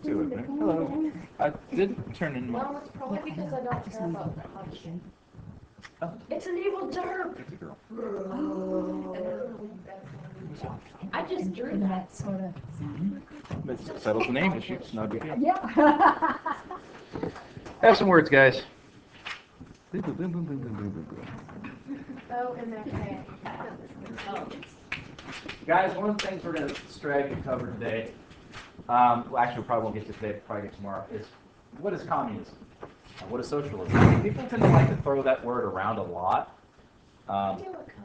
Two of them. Hello. I did turn in my. Well, it's probably because I don't care about punishment. Oh, It's an evil derp! it's a girl. I just drew that. Sort of. That settles the name issue. It's not a big deal. Yeah. Have some words, guys. Oh, and they're saying. Guys, one of the things we're going to strive to cover today, well, actually, we probably won't get to today, we'll probably get tomorrow, is what is communism? What is socialism? People tend to like to throw that word around a lot, but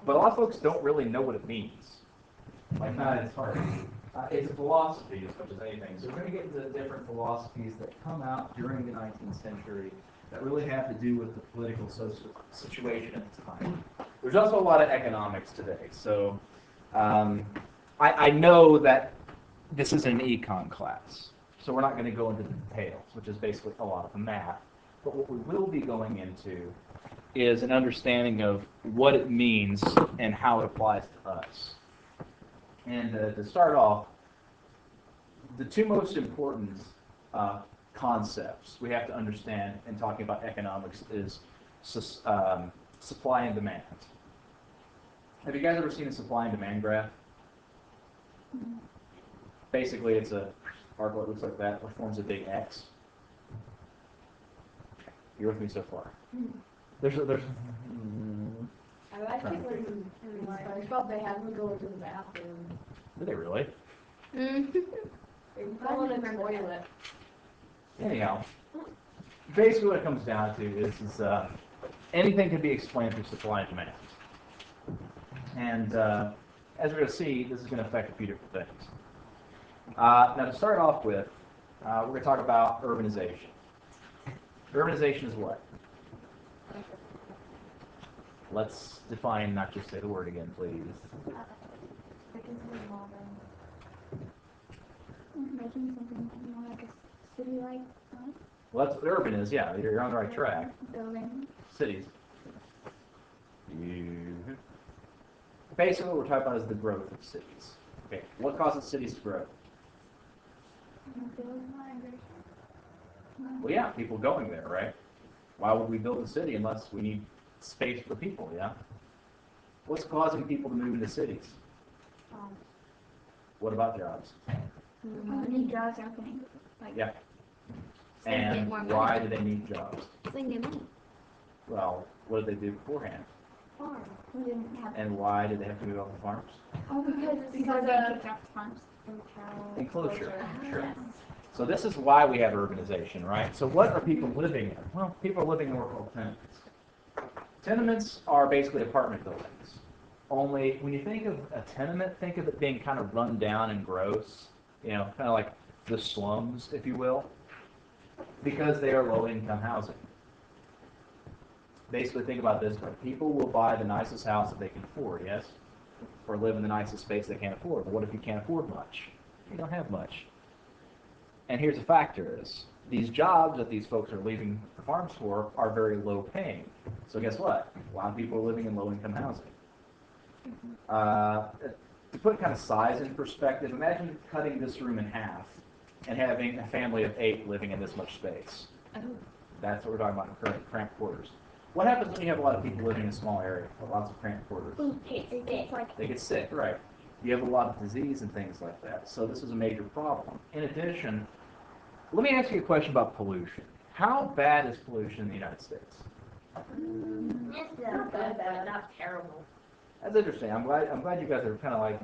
a lot of folks don't really know what it means. Like, not as hard. It's a philosophy as much as anything. So we're going to get into different philosophies that come out during the 19th century that really have to do with the political social situation at the time. There's also a lot of economics today. So I know that this is an econ class, so we're not going to go into the details, which is basically a lot of math. But what we will be going into is an understanding of what it means and how it applies to us. And to start off, the two most important concepts we have to understand in talking about economics is supply and demand. Have you guys ever seen a supply and demand graph? Basically, it's a arc that looks like that, which forms a big X. You're with me so far. There's I like it when SpongeBob they have them go to the bathroom. Did they really? They fall in the toilet. Anyhow, basically what it comes down to is anything can be explained through supply and demand. And as we're going to see, this is going to affect a few different things. Now, to start off with, we're going to talk about urbanization. Urbanization is what? Let's define, not just say the word again, please. Making something more like a city-like. Well, that's what urban is, yeah. You're on the right track. Building. Cities. Basically, what we're talking about is the growth of cities. Okay, what causes cities to grow? Well, yeah, people going there, right? Why would we build a city unless we need space for people, yeah? What's causing people to move into cities? What about jobs? Money jobs are opening. Like, Yeah. so they get And more why money. do they need jobs? So they get money. Well, what did they do beforehand? Farm. We didn't have. And why did they have to move off the farms? Oh, because they kicked off the farms. Enclosure. Sure. So this is why we have urbanization, right? So what are people living in? Well, people are living in what are called tenements. Tenements are basically apartment buildings. Only when you think of a tenement, think of it being kind of run down and gross, kind of like the slums, if you will, because they are low-income housing. Basically, think about this way. People will buy the nicest house that they can afford, yes? Or live in the nicest space they can't afford. But what if you can't afford much? You don't have much. And here's the factor is, these jobs that these folks are leaving the farms for are very low paying. So guess what? A lot of people are living in low-income housing. To put kind of size in perspective, imagine cutting this room in half and having a family of 8 living in this much space. That's what we're talking about in current cramped quarters. What happens when you have a lot of people living in a small area with lots of cramped quarters? They get sick, right. You have a lot of disease and things like that. So this is a major problem. In addition, let me ask you a question about pollution. How bad is pollution in the United States? It's not bad, not terrible. That's interesting. I'm glad you guys are kind of like,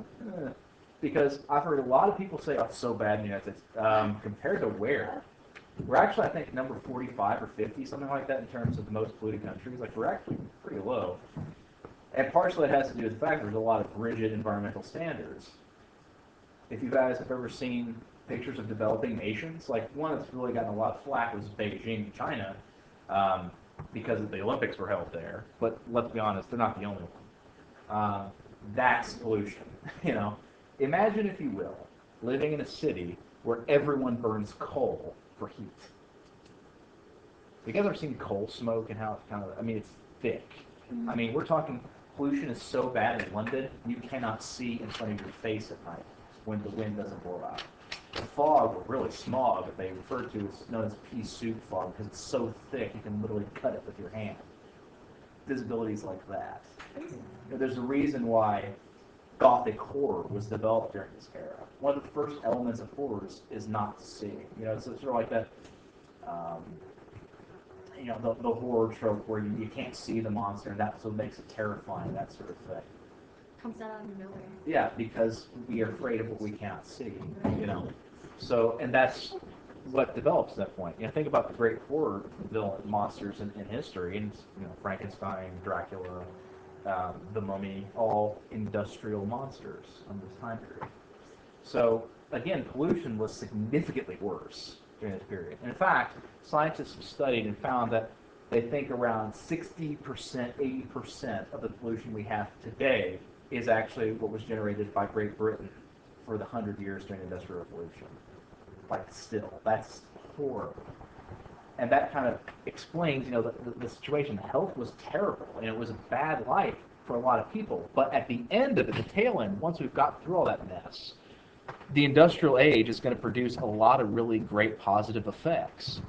because I've heard a lot of people say, oh, it's so bad in the United States. Compared to where? We're actually, I think, number 45 or 50, something like that, in terms of the most polluted countries. Like, we're actually pretty low. And partially it has to do with the fact there's a lot of rigid environmental standards. If you guys have ever seen pictures of developing nations, like one that's really gotten a lot of flack was Beijing, China, because the Olympics were held there. But let's be honest, they're not the only one. That's pollution. Imagine, if you will, living in a city where everyone burns coal for heat. Have you guys ever seen coal smoke and how it's kind of, it's thick. We're talking pollution is so bad in London, you cannot see in front of your face at night when the wind doesn't blow out. fog, or really smog, that they refer to as known as pea soup fog because it's so thick you can literally cut it with your hand. Visibilities like that. There's a reason why Gothic horror was developed during this era. One of the first elements of horrors is not to see. It's sort of like that. Um, the horror trope where you can't see the monster, and that's what makes it terrifying. That sort of thing. Comes out of nowhere. Yeah, because we are afraid of what we cannot see. So, and that's what develops at that point. Think about the great horror villain monsters in history, and Frankenstein, Dracula, the Mummy, all industrial monsters on this time period. So again, pollution was significantly worse during this period. And in fact, scientists have studied and found that they think around 60%, 80% of the pollution we have today is actually what was generated by Great Britain for the 100 years during the Industrial Revolution. Still, that's horrible. And that kind of explains, the situation. Health was terrible, and it was a bad life for a lot of people. But at the end of it, the tail end, once we've got through all that mess, the industrial age is going to produce a lot of really great positive effects.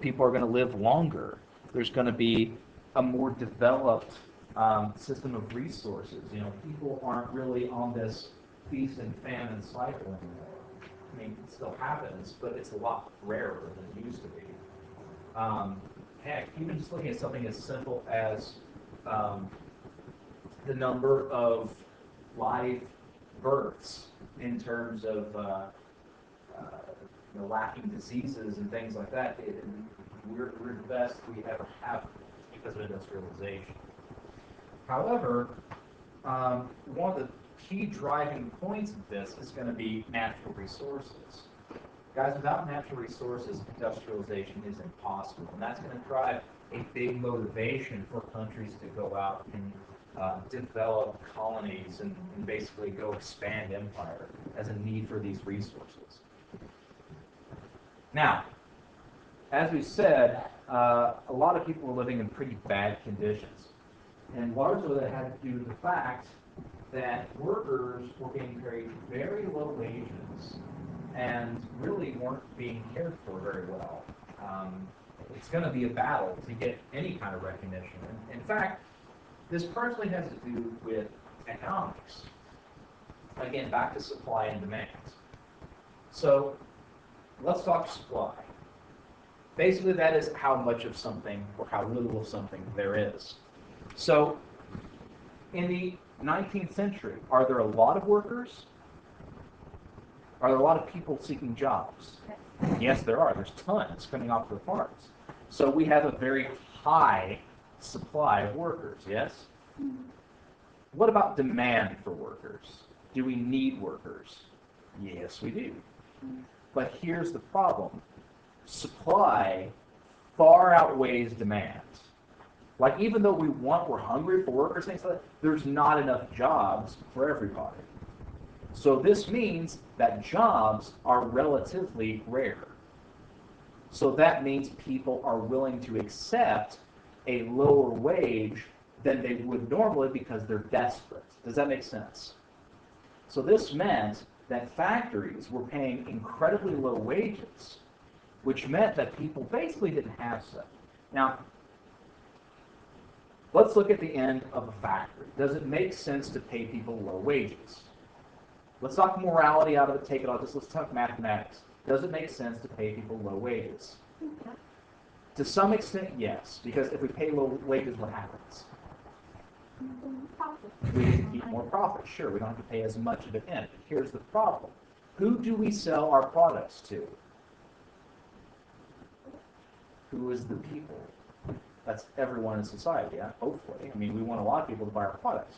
People are going to live longer. There's going to be a more developed system of resources. People aren't really on this feast and famine cycle anymore. I mean, it still happens, but it's a lot rarer than it used to be. Heck, even just looking at something as simple as the number of live births in terms of lacking diseases and things like that, we're the best we ever have because of industrialization. However, one of the key driving points of this is going to be natural resources. Guys, without natural resources, industrialization is impossible, and that's going to drive a big motivation for countries to go out and develop colonies and basically go expand empire as a need for these resources. Now, as we said, a lot of people were living in pretty bad conditions, and largely that had to do with the fact that workers were being paid very low wages and really weren't being cared for very well. It's going to be a battle to get any kind of recognition. In fact, this partially has to do with economics. Again, back to supply and demand. So let's talk supply. Basically, that is how much of something or how little of something there is. So in the 19th century, are there a lot of workers? Are there a lot of people seeking jobs? Yes, there are. There's tons coming off the farms. So we have a very high supply of workers, yes? What about demand for workers? Do we need workers? Yes, we do. But here's the problem. Supply far outweighs demand. Even though we're hungry for workers, things like that, there's not enough jobs for everybody. So this means that jobs are relatively rare. So that means people are willing to accept a lower wage than they would normally because they're desperate. Does that make sense? So this meant that factories were paying incredibly low wages, which meant that people basically didn't have stuff. Now, let's look at the end of a factory. Does it make sense to pay people low wages? Let's talk morality out of it, take it all. Let's talk mathematics. Does it make sense to pay people low wages? To some extent, yes, because if we pay low wages, what happens? We can keep more profit. Sure, we don't have to pay as much of it in. Here's the problem. Who do we sell our products to? Who is the people? That's everyone in society, hopefully. I mean, we want a lot of people to buy our products.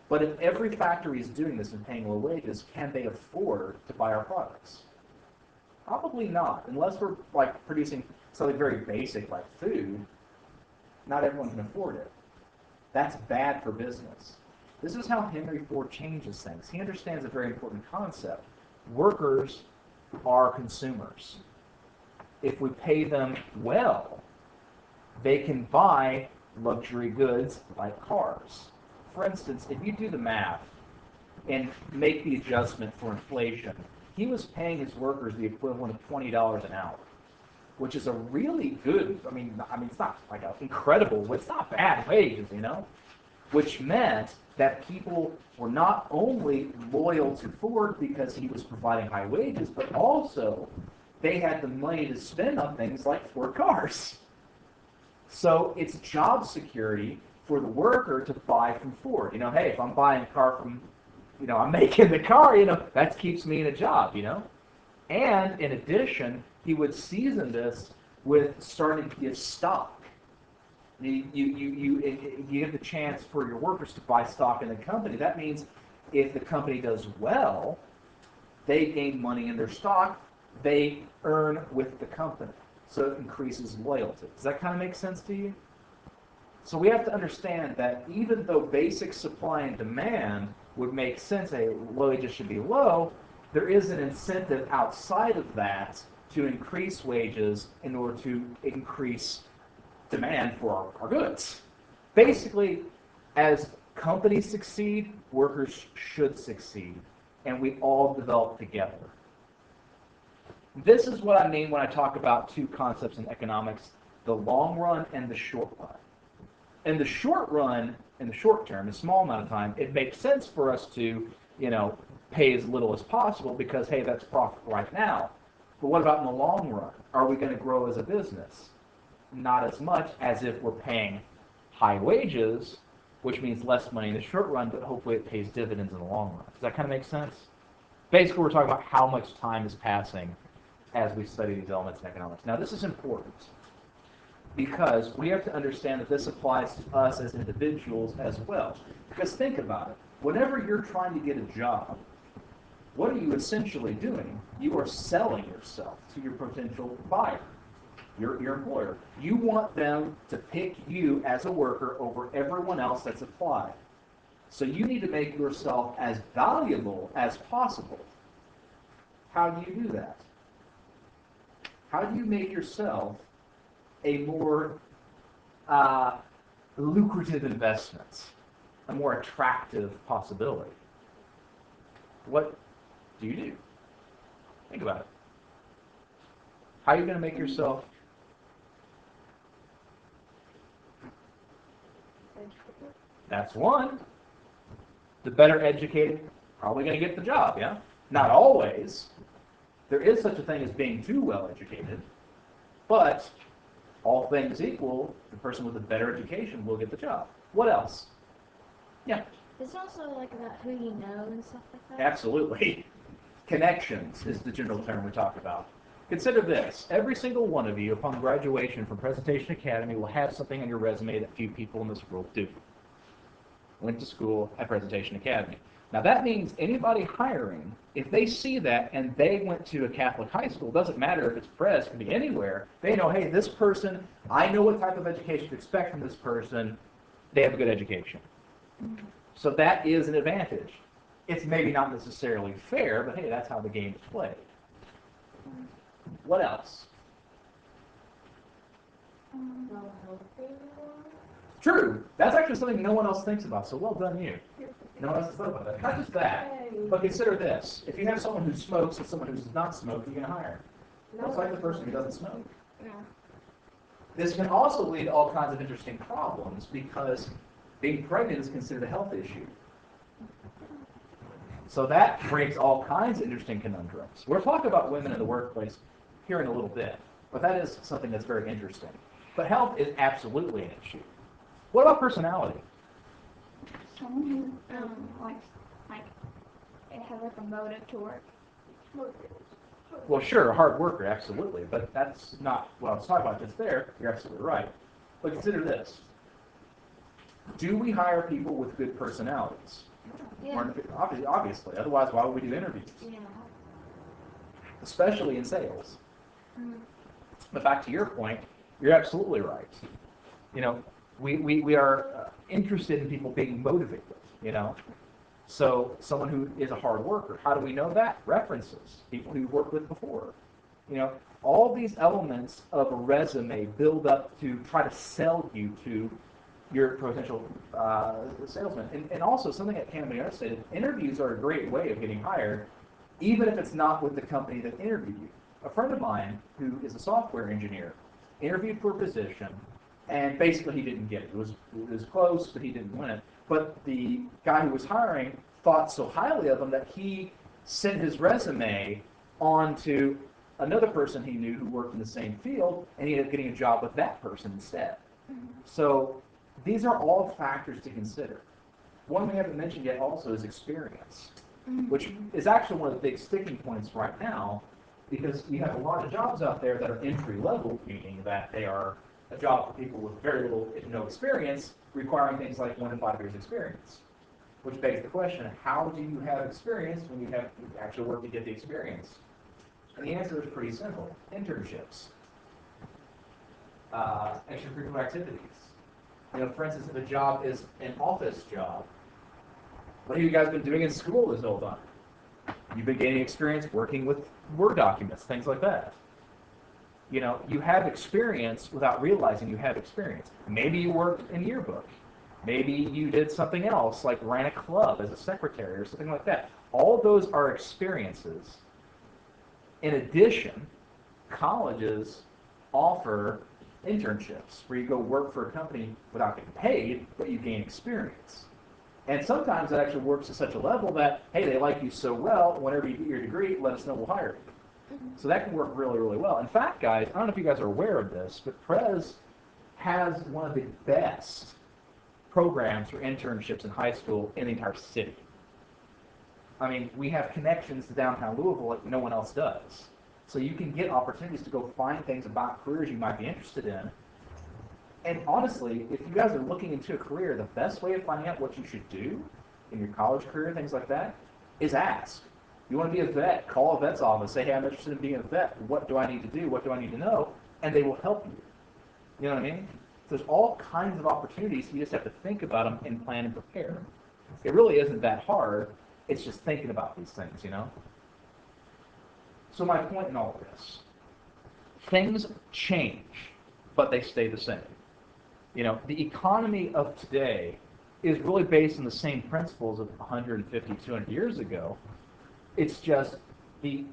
But if every factory is doing this and paying low wages, can they afford to buy our products? Probably not. Unless we're producing something very basic like food, not everyone can afford it. That's bad for business. This is how Henry Ford changes things. He understands a very important concept. Workers are consumers. If we pay them well, they can buy luxury goods like cars. For instance, if you do the math and make the adjustment for inflation, he was paying his workers the equivalent of $20 an hour, which is a really good, I mean, it's not like an incredible, it's not bad wages, which meant that people were not only loyal to Ford because he was providing high wages, but also they had the money to spend on things like Ford cars. So it's job security for the worker to buy from Ford. Hey, if I'm buying a car from, I'm making the car, that keeps me in a job, And in addition, he would season this with starting to give stock. You give the chance for your workers to buy stock in the company. That means if the company does well, they gain money in their stock, they earn with the company. So it increases loyalty. Does that kind of make sense to you? So we have to understand that even though basic supply and demand would make sense, wages should be low, there is an incentive outside of that to increase wages in order to increase demand for our goods. Basically, as companies succeed, workers should succeed, and we all develop together. This is what I mean when I talk about two concepts in economics, the long run and the short run. In the short run, in the short term, a small amount of time, it makes sense for us to, pay as little as possible because, hey, that's profit right now. But what about in the long run? Are we going to grow as a business? Not as much as if we're paying high wages, which means less money in the short run, but hopefully it pays dividends in the long run. Does that kind of make sense? Basically, we're talking about how much time is passing as we study these elements in economics. Now, this is important because we have to understand that this applies to us as individuals as well. Because think about it. Whenever you're trying to get a job, what are you essentially doing? You are selling yourself to your potential buyer, your employer. You want them to pick you as a worker over everyone else that's applied. So you need to make yourself as valuable as possible. How do you do that? How do you make yourself a more lucrative investment, a more attractive possibility? What do you do? Think about it. How are you going to make yourself That's one. The better educated, probably going to get the job, yeah? Not always. There is such a thing as being too well educated, but all things equal, the person with a better education will get the job. What else? Yeah. It's also like about who you know and stuff like that. Absolutely. Connections is the general term we talk about. Consider this. Every single one of you, upon graduation from Presentation Academy, will have something on your resume that few people in this world do. Went to school at Presentation Academy. Now that means anybody hiring, if they see that and they went to a Catholic high school, doesn't matter if it's Pres, it can be anywhere, they know, hey, this person, I know what type of education to expect from this person, they have a good education. So that is an advantage. It's maybe not necessarily fair, but hey, that's how the game is played. What else? True. That's actually something no one else thinks about, so well done you. No one else has thought about that. Not just that, but consider this. If you have someone who smokes and someone who does not smoke, you're going to hire. Most like the person who doesn't smoke. Yeah. This can also lead to all kinds of interesting problems because being pregnant is considered a health issue. So that brings all kinds of interesting conundrums. We'll talk about women in the workplace here in a little bit, but that is something that's very interesting. But health is absolutely an issue. What about personality? Someone who like it has like a motive to work. Well, sure, a hard worker, absolutely, but that's not what I was talking about just there. You're absolutely right. But consider this. Do we hire people with good personalities? Yeah. Obviously. Otherwise, why would we do interviews? Yeah. Especially in sales. But back to your point, you're absolutely right. We are interested in people being motivated, So someone who is a hard worker, how do we know that? References, people who worked with before. All these elements of a resume build up to try to sell you to your potential salesman. And also something that can't be understated, interviews are a great way of getting hired even if it's not with the company that interviewed you. A friend of mine who is a software engineer interviewed for a position, and basically he didn't get it. It was close, but he didn't win it. But the guy who was hiring thought so highly of him that he sent his resume on to another person he knew who worked in the same field, and he ended up getting a job with that person instead. So these are all factors to consider. One we haven't mentioned yet also is experience, which is actually one of the big sticking points right now, because you have a lot of jobs out there that are entry level, meaning that they are a job for people with very little, if no experience, requiring things like 1 to 5 years experience. Which begs the question, how do you have experience when you have to actually work to get the experience? And the answer is pretty simple. Internships. Extracurricular activities. You know, for instance, if a job is an office job, what have you guys been doing in school this whole time? You've been gaining experience working with Word documents, things like that. You know, you have experience without realizing you have experience. Maybe you worked in yearbook. Maybe you did something else, like ran a club as a secretary or something like that. All of those are experiences. In addition, colleges offer internships where you go work for a company without getting paid, but you gain experience. And sometimes it actually works to such a level that, hey, they like you so well, whenever you get your degree, let us know, we'll hire you. So that can work really, really well. In fact, guys, I don't know if you guys are aware of this, but Prez has one of the best programs for internships in high school in the entire city. I mean, we have connections to downtown Louisville like no one else does. So you can get opportunities to go find things about careers you might be interested in. And honestly, if you guys are looking into a career, the best way of finding out what you should do in your college career, things like that, is ask. You want to be a vet, call a vet's office, say, hey, I'm interested in being a vet. What do I need to do? What do I need to know? And they will help you. You know what I mean? So there's all kinds of opportunities. You just have to think about them and plan and prepare. It really isn't that hard. It's just thinking about these things, you know? So my point in all of this, things change, but they stay the same. You know, the economy of today is really based on the same principles of 150, 200 years ago. It's just the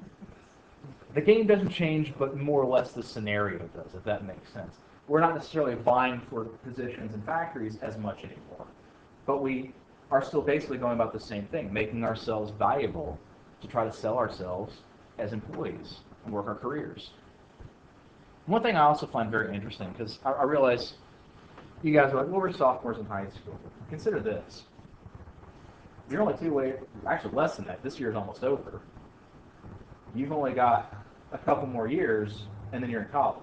game doesn't change, but more or less the scenario does, if that makes sense. We're not necessarily vying for positions in factories as much anymore, but we are still basically going about the same thing, making ourselves valuable to try to sell ourselves as employees and work our careers. One thing I also find very interesting, because I realize you guys are like, well, we're sophomores in high school. Consider this. You're only actually less than that. This year is almost over. You've only got a couple more years, and then you're in college.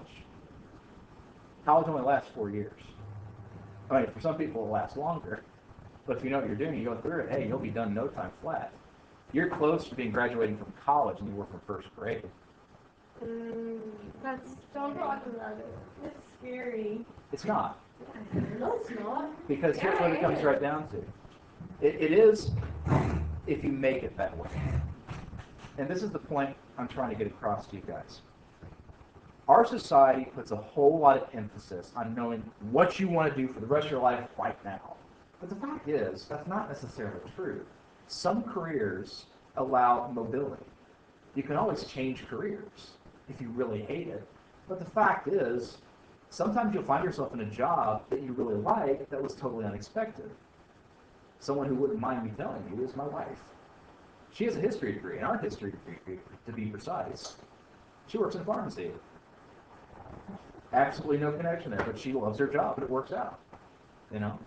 College only lasts 4 years. I mean, for some people, it lasts longer. But if you know what you're doing, you go through it, hey, you'll be done in no time flat. You're close to being graduating from college and you were from first grade. Don't talk about it. It's scary. It's not. No, it's not. Because here's what it comes right down to. It is if you make it that way. And this is the point I'm trying to get across to you guys. Our society puts a whole lot of emphasis on knowing what you want to do for the rest of your life right now. But the fact is, that's not necessarily true. Some careers allow mobility. You can always change careers if you really hate it. But the fact is, sometimes you'll find yourself in a job that you really like that was totally unexpected. Someone who wouldn't mind me telling you is my wife. She has a history degree, an art history degree, to be precise. She works in a pharmacy. Absolutely no connection there, but she loves her job and it works out. You know?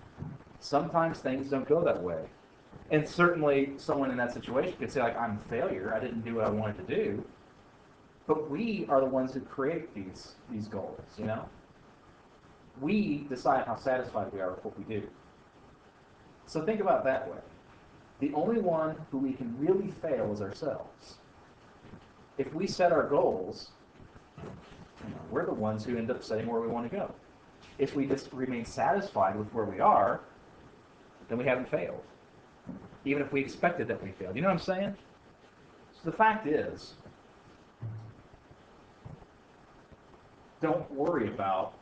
Sometimes things don't go that way. And certainly someone in that situation could say, like, I'm a failure, I didn't do what I wanted to do. But we are the ones who create these goals, you know? We decide how satisfied we are with what we do. So think about it that way. The only one who we can really fail is ourselves. If we set our goals, we're the ones who end up setting where we want to go. If we just remain satisfied with where we are, then we haven't failed. Even if we expected that we failed. You know what I'm saying? So the fact is, don't worry about,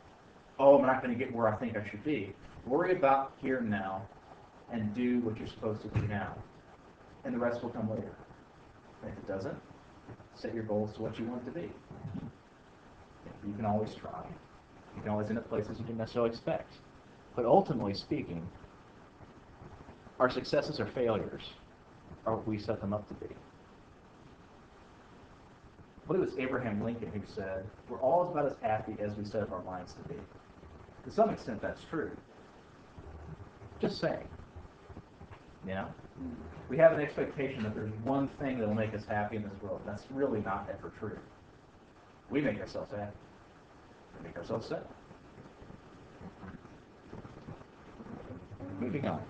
oh, I'm not going to get where I think I should be. Worry about here and now and do what you're supposed to do now. And the rest will come later. If it does. doesn't, set your goals to what you want it to be. You can always try. You can always end up places you didn't necessarily expect. But ultimately speaking, our successes or failures are what we set them up to be. I believe it was Abraham Lincoln who said, we're all about as happy as we set up our minds to be. To some extent, that's true. Just saying. You know? We have an expectation that there's one thing that will make us happy in this world. That's really not ever true. We make ourselves happy. We make ourselves sad. Moving on.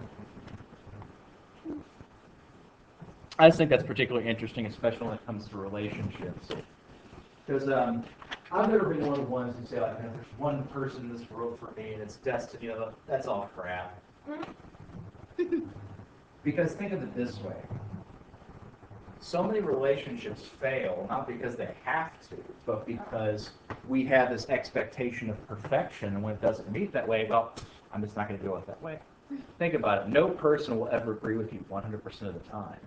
I just think that's particularly interesting, especially when it comes to relationships. Because I've never been one of the ones who say, like, there's one person in this world for me and it's destiny. You know, that's all crap. Because think of it this way. So many relationships fail, not because they have to, but because we have this expectation of perfection, and when it doesn't meet that way, well, I'm just not going to do it that way. Think about it. No person will ever agree with you 100% of the time.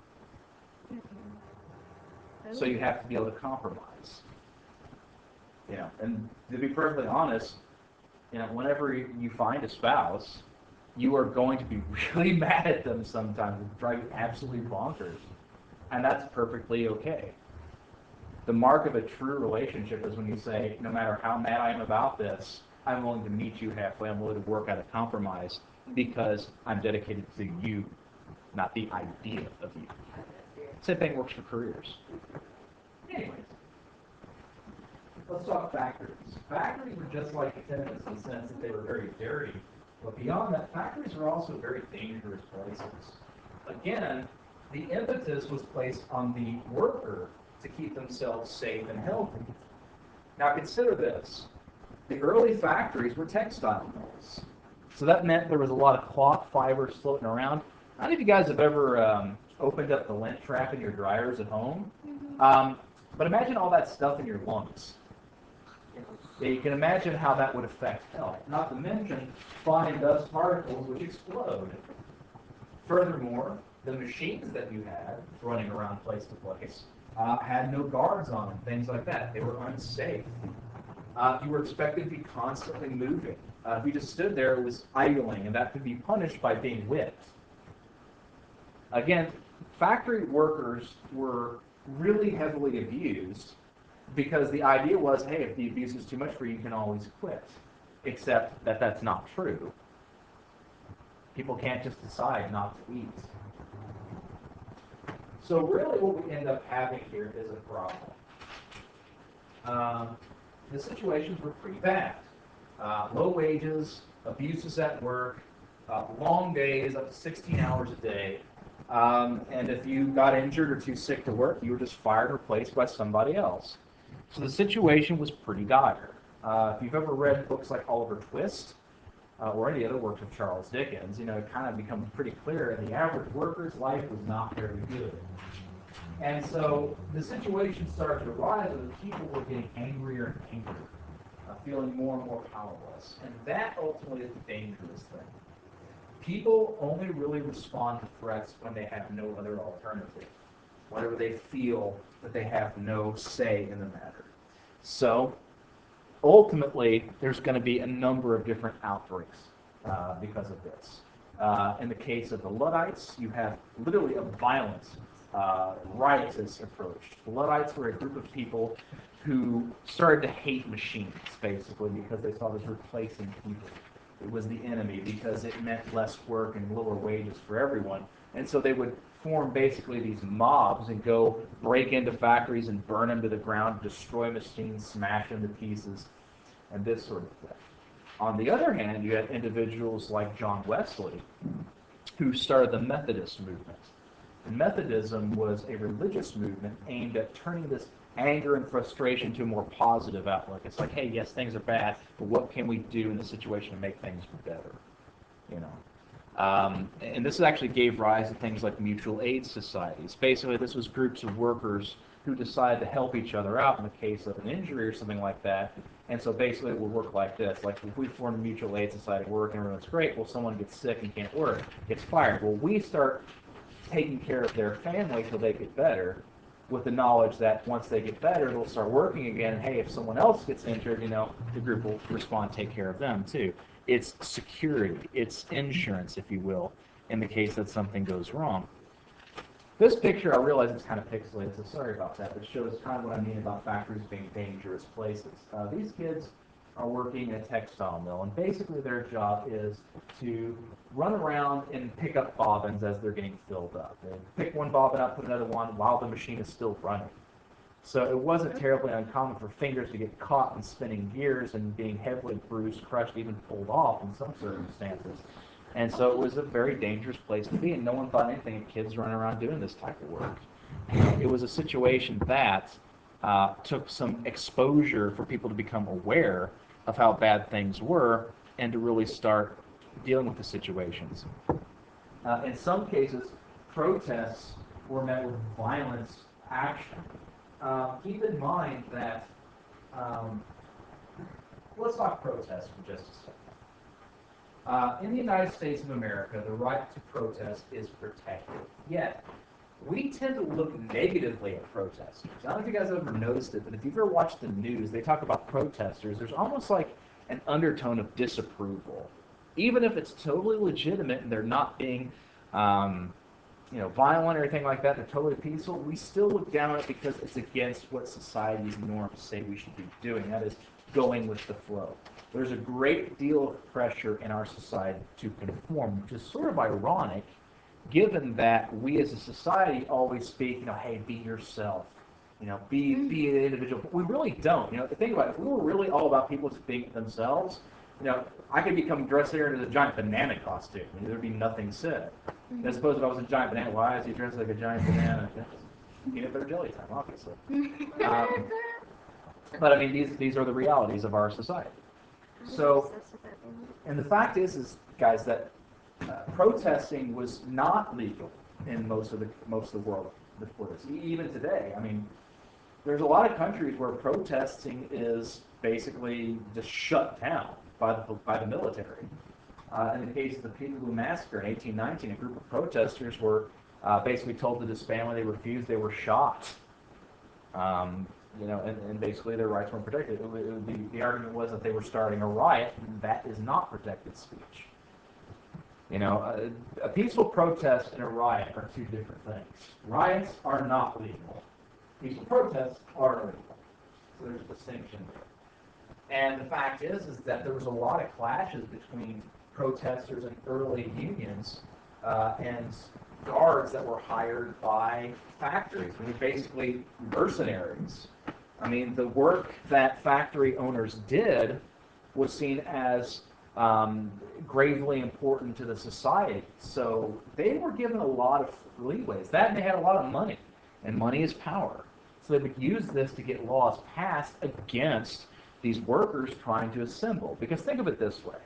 So you have to be able to compromise. You know, and to be perfectly honest, you know, whenever you find a spouse, you are going to be really mad at them sometimes and drive you absolutely bonkers. And that's perfectly okay. The mark of a true relationship is when you say, no matter how mad I am about this, I'm willing to meet you halfway. I'm willing to work out a compromise because I'm dedicated to you, not the idea of you. Same thing works for careers. Anyways, let's talk factories. Factories were just like tenements in the sense that they were very dirty. But beyond that, factories are also very dangerous places. Again, the impetus was placed on the worker to keep themselves safe and healthy. Now consider this. The early factories were textile mills. So that meant there was a lot of cloth fibers floating around. How many of you guys have ever opened up the lint trap in your dryers at home? But imagine all that stuff in your lungs. Yeah, you can imagine how that would affect health, not to mention fine dust particles which explode. Furthermore, the machines that you had running around place to place had no guards on them, things like that. They were unsafe. You were expected to be constantly moving. If you just stood there, it was idling, and that could be punished by being whipped. Again, factory workers were really heavily abused because the idea was, hey, if the abuse is too much for you, you can always quit. Except that that's not true. People can't just decide not to eat. So really what we end up having here is a problem. The situations were pretty bad. Low wages, abuses at work, long days, up to 16 hours a day. And if you got injured or too sick to work, you were just fired or replaced by somebody else. So the situation was pretty dire. If you've ever read books like Oliver Twist, or any other works of Charles Dickens, you know, it kind of becomes pretty clear that the average worker's life was not very good. And so the situation started to arise where the people were getting angrier and angrier, feeling more and more powerless. And that ultimately is the dangerous thing. People only really respond to threats when they have no other alternative, whenever they feel that they have no say in the matter. So ultimately, there's going to be a number of different outbreaks because of this. In the case of the Luddites, you have literally a violent, riotous approach. The Luddites were a group of people who started to hate machines, basically, because they saw this replacing people. It was the enemy because it meant less work and lower wages for everyone. And so they would form basically these mobs and go break into factories and burn them to the ground, destroy machines, smash them to pieces, and this sort of thing. On the other hand, you had individuals like John Wesley, who started the Methodist movement. And Methodism was a religious movement aimed at turning this anger and frustration to a more positive outlook. It's like, hey, yes, things are bad, but what can we do in the situation to make things better? You know, and this actually gave rise to things like mutual aid societies. Basically, this was groups of workers who decided to help each other out in the case of an injury or something like that. And so basically it would work like this. Like if we form a mutual aid society at work and everyone's great, well, someone gets sick and can't work, gets fired. Well, we start taking care of their family so they get better. with the knowledge that once they get better, they'll start working again. And hey, if someone else gets injured, the group will respond, take care of them too. It's security, it's insurance, if you will, in the case that something goes wrong. This picture, I realize it's kind of pixelated, so sorry about that, but it shows kind of what I mean about factories being dangerous places. These kids are working in a textile mill, and basically their job is to run around and pick up bobbins as they're getting filled up. They pick one bobbin up, put another one while the machine is still running. So it wasn't terribly uncommon for fingers to get caught in spinning gears and being heavily bruised, crushed, even pulled off in some circumstances. And so it was a very dangerous place to be, and no one thought anything of kids running around doing this type of work. It was a situation that took some exposure for people to become aware of how bad things were and to really start dealing with the situations. In some cases, protests were met with violent action. Keep in mind that, let's talk protests for just a second. In the United States of America, the right to protest is protected. Yet, we tend to look negatively at protesters. I don't know if you guys have ever noticed it, but if you've ever watched the news, they talk about protesters. There's almost like an undertone of disapproval. Even if it's totally legitimate and they're not being violent or anything like that, they're totally peaceful, we still look down on it because it's against what society's norms say we should be doing. That is going with the flow. There's a great deal of pressure in our society to conform, which is sort of ironic, given that we as a society always speak, hey, be yourself, be an individual. But we really don't. Think about it. If we were really all about people just being themselves, I could become dressed here in a giant banana costume. There'd be nothing said. I suppose if I was a giant banana, why is he dressed like a giant banana? Peanut butter jelly time, obviously. But I mean, these are the realities of our society. So, and the fact is guys, that protesting was not legal in most of the world before this. Even today, I mean, there's a lot of countries where protesting is basically just shut down by the military. In the case of the Peterloo Massacre in 1819, a group of protesters were basically told to disband when they refused. They were shot. And basically their rights weren't protected. The argument was that they were starting a riot, and that is not protected speech. A peaceful protest and a riot are two different things. Riots are not legal. Peaceful protests are illegal. So there's a distinction there. And the fact is that there was a lot of clashes between protesters and early unions and guards that were hired by factories. I mean, basically mercenaries. I mean, the work that factory owners did was seen as gravely important to the society. So they were given a lot of leeways. That and they had a lot of money. And money is power. So they would use this to get laws passed against these workers trying to assemble. Because think of it this way.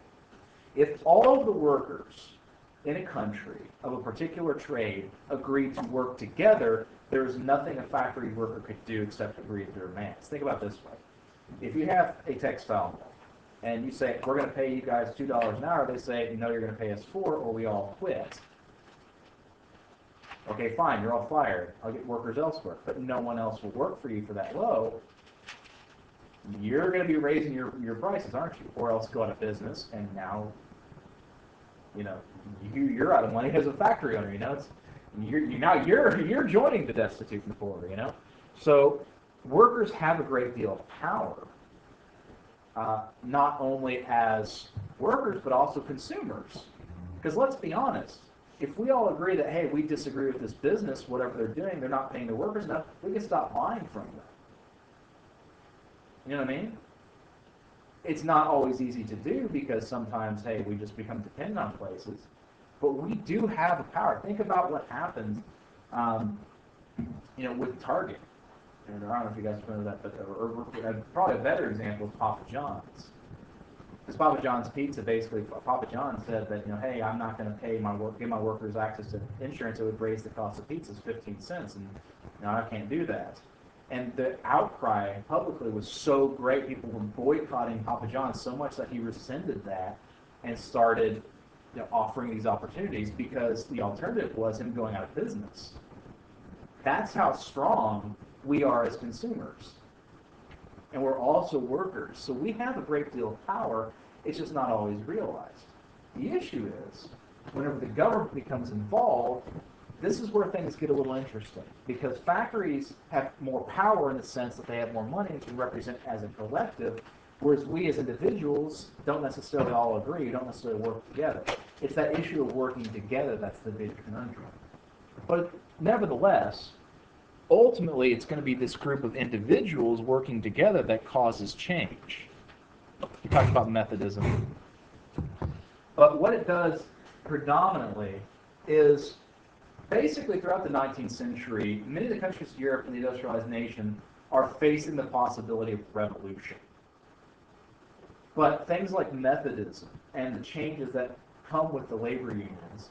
If all of the workers in a country of a particular trade agreed to work together, there's nothing a factory worker could do except agree to their demands. Think about it this way. If you have a textile mill, and you say, we're going to pay you guys $2 an hour, they say, no, you're going to pay us $4 or we all quit. Okay, fine, you're all fired. I'll get workers elsewhere. But no one else will work for you for that low. You're going to be raising your prices, aren't you? Or else go out of business, and now, you're out of money as a factory owner. You're joining the destitute and poor. So workers have a great deal of power. Not only as workers, but also consumers. Because let's be honest, if we all agree that, hey, we disagree with this business, whatever they're doing, they're not paying their workers enough, we can stop buying from them. You know what I mean? It's not always easy to do because sometimes, hey, we just become dependent on places. But we do have a power. Think about what happened, with Target. And I don't know if you guys remember that, but probably a better example is Papa John's. Because Papa John's Pizza, basically, Papa John said that, hey, I'm not going to give my workers access to insurance. It would raise the cost of pizzas 15 cents, and I can't do that. And the outcry publicly was so great, people were boycotting Papa John's so much that he rescinded that and started offering these opportunities because the alternative was him going out of business. That's how strong we are as consumers. And we're also workers. So we have a great deal of power. It's just not always realized. The issue is, whenever the government becomes involved, this is where things get a little interesting. Because factories have more power in the sense that they have more money and can represent as a collective, whereas we as individuals don't necessarily all agree, don't necessarily work together. It's that issue of working together that's the big conundrum. But nevertheless, ultimately it's going to be this group of individuals working together that causes change. We talked about Methodism. But what it does predominantly is basically throughout the 19th century, many of the countries of Europe and the industrialized nation are facing the possibility of revolution. But things like Methodism and the changes that come with the labor unions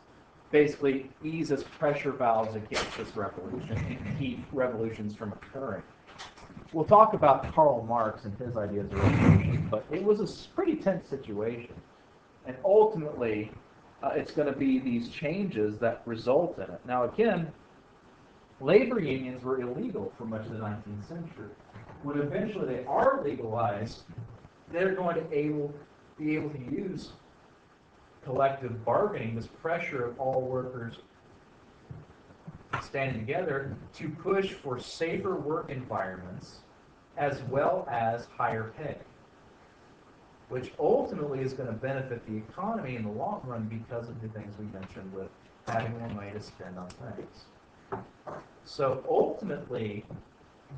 basically ease as pressure valves against this revolution and keep revolutions from occurring. We'll talk about Karl Marx and his ideas of revolution, but it was a pretty tense situation. And ultimately, it's going to be these changes that result in it. Now, again, labor unions were illegal for much of the 19th century. When eventually they are legalized, they're going to be able to use collective bargaining, this pressure of all workers standing together to push for safer work environments as well as higher pay, which ultimately is going to benefit the economy in the long run because of the things we mentioned with having more money to spend on things. So ultimately,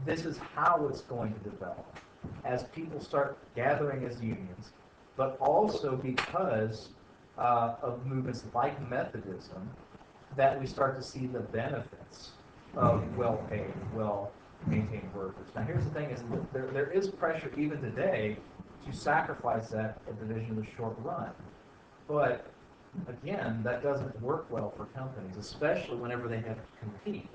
this is how it's going to develop as people start gathering as unions, but also because of movements like Methodism, that we start to see the benefits of well-paid, well-maintained workers. Now, here's the thing: is there is pressure even today to sacrifice that at the vision of the short run, but again, that doesn't work well for companies, especially whenever they have to compete.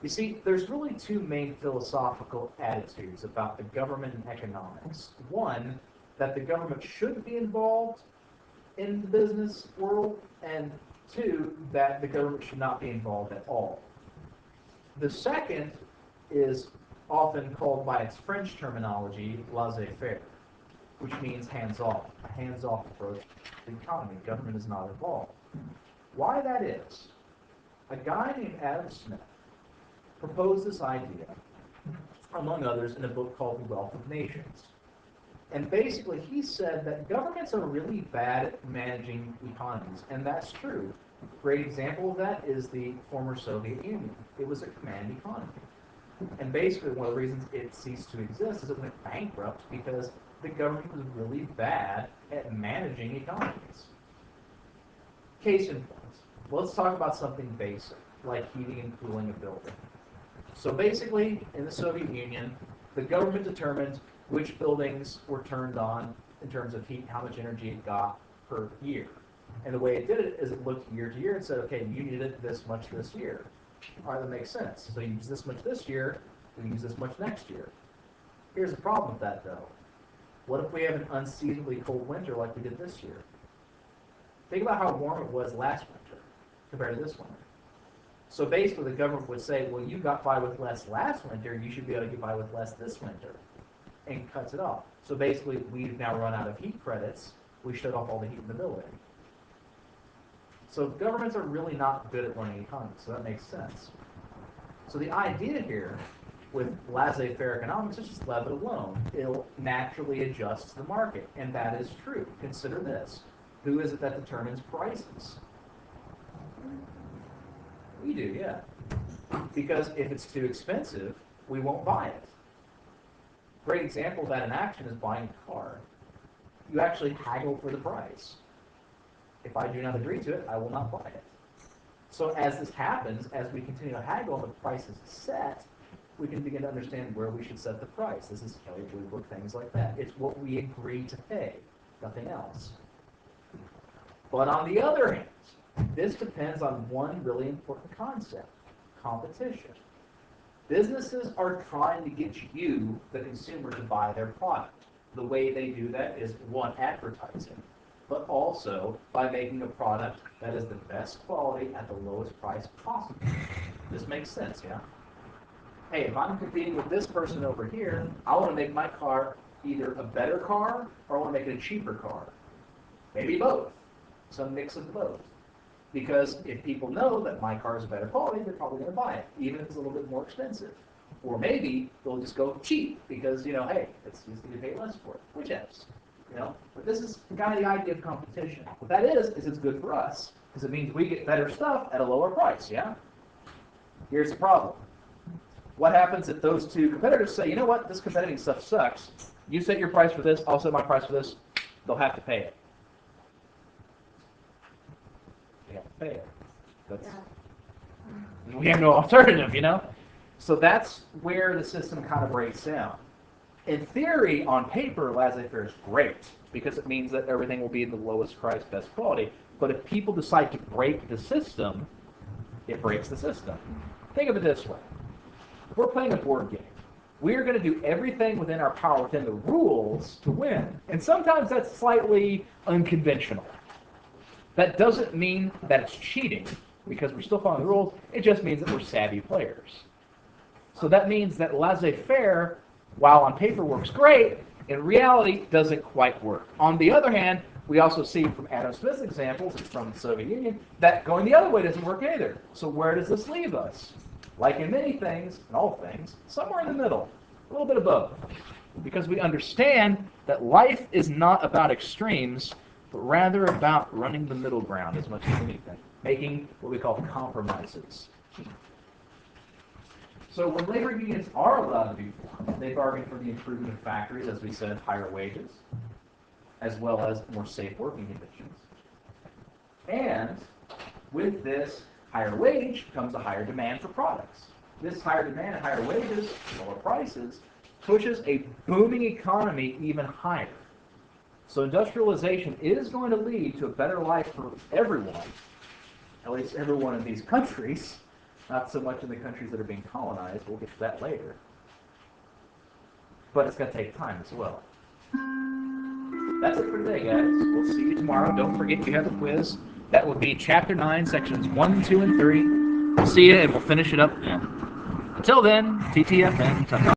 You see, there's really two main philosophical attitudes about the government and economics. One, that the government should be involved in the business world, and two, that the government should not be involved at all. The second is often called by its French terminology laissez-faire, which means hands-off, a hands-off approach to the economy. Government is not involved. Why that is, a guy named Adam Smith proposed this idea, among others, in a book called The Wealth of Nations. And basically, he said that governments are really bad at managing economies, and that's true. A great example of that is the former Soviet Union. It was a command economy. And basically, one of the reasons it ceased to exist is it went bankrupt because the government was really bad at managing economies. Case in point, let's talk about something basic, like heating and cooling a building. So basically, in the Soviet Union, the government determined which buildings were turned on in terms of heat, how much energy it got per year. And the way it did it is it looked year to year and said, okay, you needed this much this year. All right, that makes sense. So you use this much this year, you use this much next year. Here's the problem with that, though. What if we have an unseasonably cold winter like we did this year? Think about how warm it was last winter compared to this winter. So basically, the government would say, well, you got by with less last winter, you should be able to get by with less this winter, and cuts it off. So basically, we've now run out of heat credits. We shut off all the heat in the building. So governments are really not good at running economies, so that makes sense. So the idea here with laissez-faire economics is just let it alone. It'll naturally adjust to the market, and that is true. Consider this. Who is it that determines prices? We do, yeah. Because if it's too expensive, we won't buy it. Great example of that in action is buying a car. You actually haggle for the price. If I do not agree to it, I will not buy it. So as this happens, as we continue to haggle and the price is set, we can begin to understand where we should set the price. This is Kelly Blue Book, things like that. It's what we agree to pay, nothing else. But on the other hand, this depends on one really important concept, competition. Businesses are trying to get you, the consumer, to buy their product. The way they do that is, one, advertising. but also by making a product that is the best quality at the lowest price possible. This makes sense, yeah? Hey, if I'm competing with this person over here, I want to make my car either a better car or I want to make it a cheaper car. Maybe both. Some mix of both. Because if people know that my car is better quality, they're probably going to buy it, even if it's a little bit more expensive. Or maybe they'll just go cheap because, hey, it's easy to pay less for it. Whichever's, But this is kind of the idea of competition. What that is it's good for us because it means we get better stuff at a lower price, yeah? Here's the problem. What happens if those two competitors say, you know what, this competitive stuff sucks. You set your price for this, I'll set my price for this. They'll have to pay it. They have to pay it. We have no alternative, So that's where the system kind of breaks down. In theory, on paper, laissez-faire is great because it means that everything will be the lowest price, best quality. But if people decide to break the system, it breaks the system. Think of it this way. If we're playing a board game, we're going to do everything within our power, within the rules, to win. And sometimes that's slightly unconventional. That doesn't mean that it's cheating, because we're still following the rules. It just means that we're savvy players. So that means that laissez-faire, while on paper works great, in reality doesn't quite work. On the other hand, we also see from Adam Smith's examples from the Soviet Union that going the other way doesn't work either. So where does this leave us? Like in many things, in all things, somewhere in the middle, a little bit of both. Because we understand that life is not about extremes, but rather about running the middle ground as much as anything, making what we call compromises. So when labor unions are allowed to be formed, they bargain for the improvement of factories, as we said, higher wages, as well as more safe working conditions. And with this higher wage comes a higher demand for products. This higher demand and higher wages, lower prices, pushes a booming economy even higher. So industrialization is going to lead to a better life for everyone, at least everyone in these countries, not so much in the countries that are being colonized. We'll get to that later. But it's going to take time as well. That's it for today, guys. We'll see you tomorrow. Don't forget you have the quiz. That will be Chapter 9, Sections 1, 2, and 3. We'll see you, and we'll finish it up then. Until then, TTFN.